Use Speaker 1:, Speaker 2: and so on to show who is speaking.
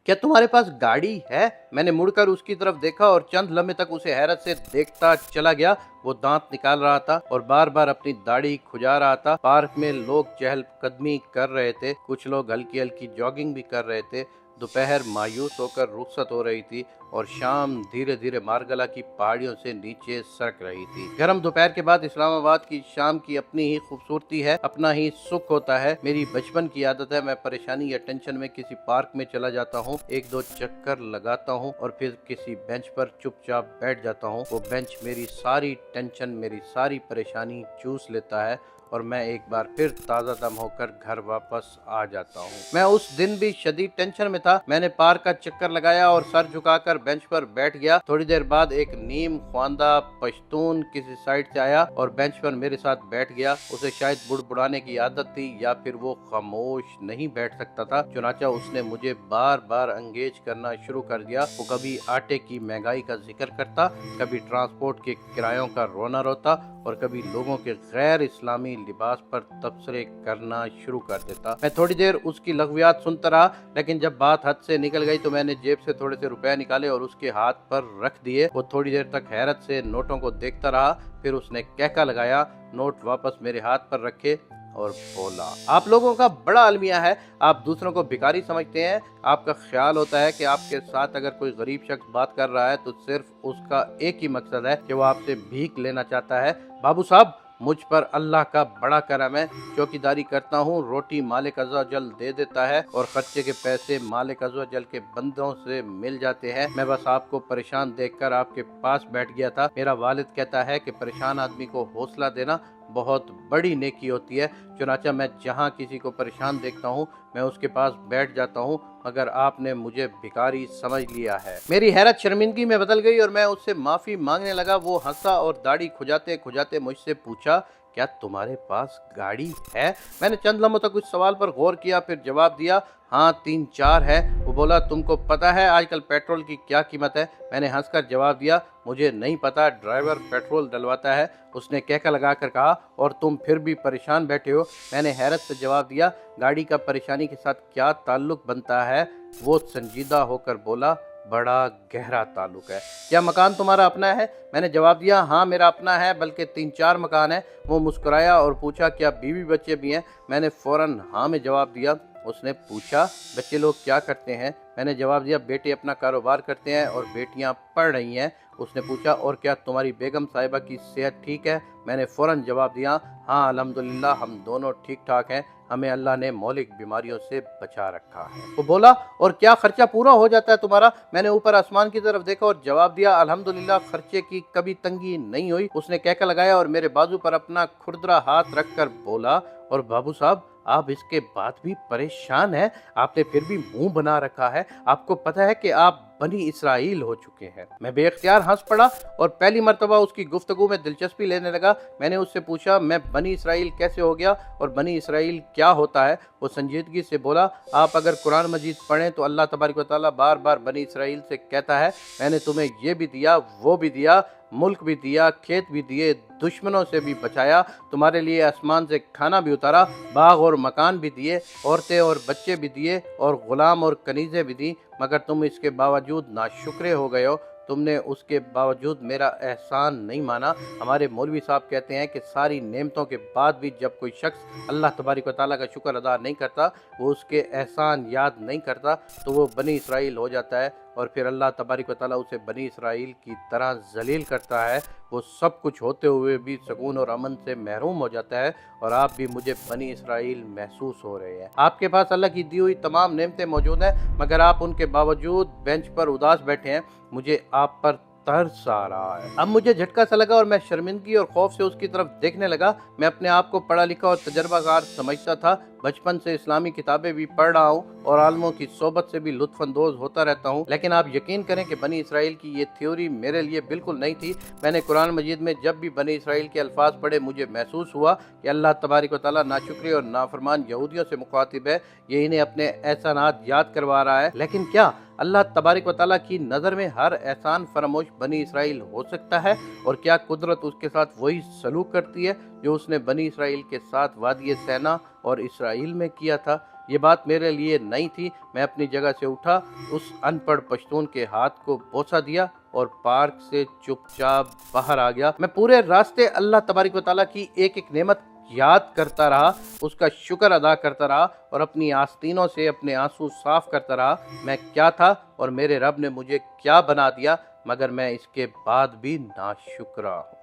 Speaker 1: क्या तुम्हारे पास गाड़ी है? मैंने मुड़कर उसकी तरफ देखा और चंद लम्हे तक उसे हैरत से देखता चला गया। वो दांत निकाल रहा था और बार बार अपनी दाढ़ी खुजा रहा था। पार्क में लोग चहलकदमी कर रहे थे, कुछ लोग हल्की हल्की जॉगिंग भी कर रहे थे। दोपहर मायूस होकर रुखसत हो रही थी और शाम धीरे धीरे मारगला की पहाड़ियों से नीचे सरक रही थी। गर्म दोपहर के बाद इस्लामाबाद की शाम की अपनी ही खूबसूरती है, अपना ही सुख होता है। मेरी बचपन की आदत है, मैं परेशानी या टेंशन में किसी पार्क में चला जाता हूँ, एक दो चक्कर लगाता हूँ और फिर किसी बेंच पर चुपचाप बैठ जाता हूँ। वो बेंच मेरी सारी टेंशन, मेरी सारी परेशानी चूस लेता है और मैं एक बार फिर ताज़ा दम होकर घर वापस आ जाता हूँ। मैं उस दिन भी शदीद टेंशन में था। मैंने पार्क का चक्कर लगाया और सर झुकाकर बेंच पर बैठ गया। थोड़ी देर बाद एक नीम ख्वांदा पश्तून किसी साइड से आया और बेंच पर मेरे साथ बैठ गया। उसे शायद बुड़बुड़ाने की आदत थी या फिर वो खामोश नहीं बैठ सकता था, चुनाचा उसने मुझे बार बार एंगेज करना शुरू कर दिया। वो कभी आटे की महंगाई का जिक्र करता, कभी ट्रांसपोर्ट के किरायों का रोना रोता और कभी लोगों के गैर इस्लामी लिबास पर तबसरे करना शुरू कर देता। मैं थोड़ी देर उसकी लघवियात सुनता रहा, लेकिन जब बात हद से निकल गई तो मैंने जेब से थोड़े से रुपए निकाले और उसके हाथ पर रख दिए। वो थोड़ी देर तक हैरत से नोटों को देखता रहा, फिर उसने कहका लगाया, नोट वापस मेरे हाथ पर रखे और बोला, आप लोगों का बड़ा अलमिया है, आप दूसरों को भिखारी समझते हैं। आपका ख्याल होता है कि आपके साथ अगर कोई गरीब शख्स बात कर रहा है तो सिर्फ उसका एक ही मकसद है कि वो आपसे भीख लेना चाहता है। बाबू साहब, मुझ पर अल्लाह का बड़ा करम है, चौकीदारी करता हूँ, रोटी मालिक अज़्ज़ व जल दे देता है और खर्चे के पैसे मालिक अज़्ज़ व जल के बंदों से मिल जाते हैं। मैं बस आपको परेशान देखकर आपके पास बैठ गया था। मेरा वालिद कहता है कि परेशान आदमी को हौसला देना बहुत बड़ी नेकी होती है, चुनाचा मैं जहाँ किसी को परेशान देखता हूँ मैं उसके पास बैठ जाता हूँ, मगर आपने मुझे भिखारी समझ लिया है। मेरी हैरत शर्मिंदगी में बदल गई और मैं उससे माफ़ी मांगने लगा। वो हंसा और दाढ़ी खुजाते खुजाते मुझसे पूछा, क्या तुम्हारे पास गाड़ी है? मैंने चंद लम्हों तक उस सवाल पर गौर किया, फिर जवाब दिया, हाँ 3-4 है। वो बोला, तुमको पता है आजकल पेट्रोल की क्या कीमत है? मैंने हंसकर जवाब दिया, मुझे नहीं पता, ड्राइवर पेट्रोल डलवाता है। उसने कहका लगा कर कहा, और तुम फिर भी परेशान बैठे हो? मैंने हैरत से जवाब दिया, गाड़ी का परेशानी के साथ क्या ताल्लुक बनता है? वो संजीदा होकर बोला, बड़ा गहरा ताल्लुक है। क्या मकान तुम्हारा अपना है? मैंने जवाब दिया, हाँ मेरा अपना है, बल्कि 3-4 मकान है। वो मुस्कुराया और पूछा, क्या बीवी बच्चे भी हैं? मैंने फौरन हाँ में जवाब दिया। उसने पूछा, बच्चे लोग क्या करते हैं? मैंने जवाब दिया, बेटे अपना कारोबार करते हैं और बेटियां पढ़ रही हैं। उसने पूछा, और क्या तुम्हारी बेगम साहिबा की सेहत ठीक है? मैंने फौरन जवाब दिया, हाँ अल्हम्दुलिल्लाह हम दोनों ठीक ठाक हैं, हमें अल्लाह ने मौलिक बीमारियों से बचा रखा है। वो बोला, और क्या खर्चा पूरा हो जाता है तुम्हारा? मैंने ऊपर आसमान की तरफ देखा और जवाब दिया, अल्हम्दुलिल्लाह खर्चे की कभी तंगी नहीं हुई। उसने कहका लगाया और मेरे बाजू पर अपना खुरदरा हाथ रखकर बोला, और बाबू साहब आप इसके बाद भी परेशान हैं? आपने फिर भी मुंह बना रखा है, आपको पता है कि आप बनी इसराइल हो चुके हैं। मैं बेख्तियार हंस पड़ा और पहली मर्तबा उसकी गुफ्तगू में दिलचस्पी लेने लगा। मैंने उससे पूछा, मैं बनी इसराइल कैसे हो गया और बनी इसराइल क्या होता है? वो संजीदगी से बोला, आप अगर कुरान मजीद पढ़ें तो अल्लाह तबारक व तआला बार बार बनी इसराइल से कहता है, मैंने तुम्हें ये भी दिया, वो भी दिया, मुल्क भी दिया, खेत भी दिए, दुश्मनों से भी बचाया, तुम्हारे लिए आसमान से खाना भी उतारा, बाग और मकान भी दिए, औरतें और बच्चे भी दिए और गुलाम और कनीज़ें भी दी, मगर तुम इसके बावजूद नाशुक्रे हो गए हो। तुमने उसके बावजूद मेरा एहसान नहीं माना। हमारे मौलवी साहब कहते हैं कि सारी नेमतों के बाद भी जब कोई शख्स अल्लाह तबारक व तआला का शुक्र अदा नहीं करता, वो उसके एहसान याद नहीं करता, तो वो बनी इसराइल हो जाता है और फिर अल्लाह तबारक व तआला उसे बनी इसराइल की तरह जलील करता है। वो सब कुछ होते हुए भी सुकून और अमन से महरूम हो जाता है और आप भी मुझे बनी इसराइल महसूस हो रहे हैं। आपके पास अल्लाह की दी हुई तमाम नेमतें मौजूद हैं, मगर आप उनके बावजूद बेंच पर उदास बैठे हैं। मुझे आप पर तरस आ रहा है। अब मुझे झटका सा लगा और मैं शर्मिंदगी और खौफ से उसकी तरफ देखने लगा। मैं अपने आप को पढ़ा लिखा और तजर्बाकार समझता था, बचपन से इस्लामी किताबें भी पढ़ रहा हूँ और आलमों की सोबत से भी लुत्फ अंदोज होता रहता हूँ, लेकिन आप यकीन करें कि बनी इसराइल की ये थ्योरी मेरे लिए बिल्कुल नहीं थी। मैंने कुरान मजीद में जब भी बनी इसराइल के अल्फाज पढ़े, मुझे महसूस हुआ कि अल्लाह तबारक व तआला नाशुक्री और नाफरमान यहूदियों से मुखातिब है, ये इन्हें अपने एहसानात याद करवा रहा है। लेकिन क्या अल्लाह तबारक व तआला की नज़र में हर एहसान फरामोश बनी इसराइल हो सकता है? और क्या कुदरत उसके साथ वही सलूक करती है जो उसने बनी इसराइल के साथ वादी सैना और इसराइल में किया था? یہ بات میرے لیے نئی تھی۔ میں اپنی جگہ سے اٹھا، اس ان پڑھ پشتون کے ہاتھ کو بوسہ دیا اور پارک سے چپ چاپ باہر آ گیا۔ میں پورے راستے اللہ تبارک و تعالیٰ کی ایک ایک نعمت یاد کرتا رہا، اس کا شکر ادا کرتا رہا اور اپنی آستینوں سے اپنے آنسو صاف کرتا رہا۔ میں کیا تھا اور میرے رب نے مجھے کیا بنا دیا، مگر میں اس کے بعد بھی ناشکرا ہوں۔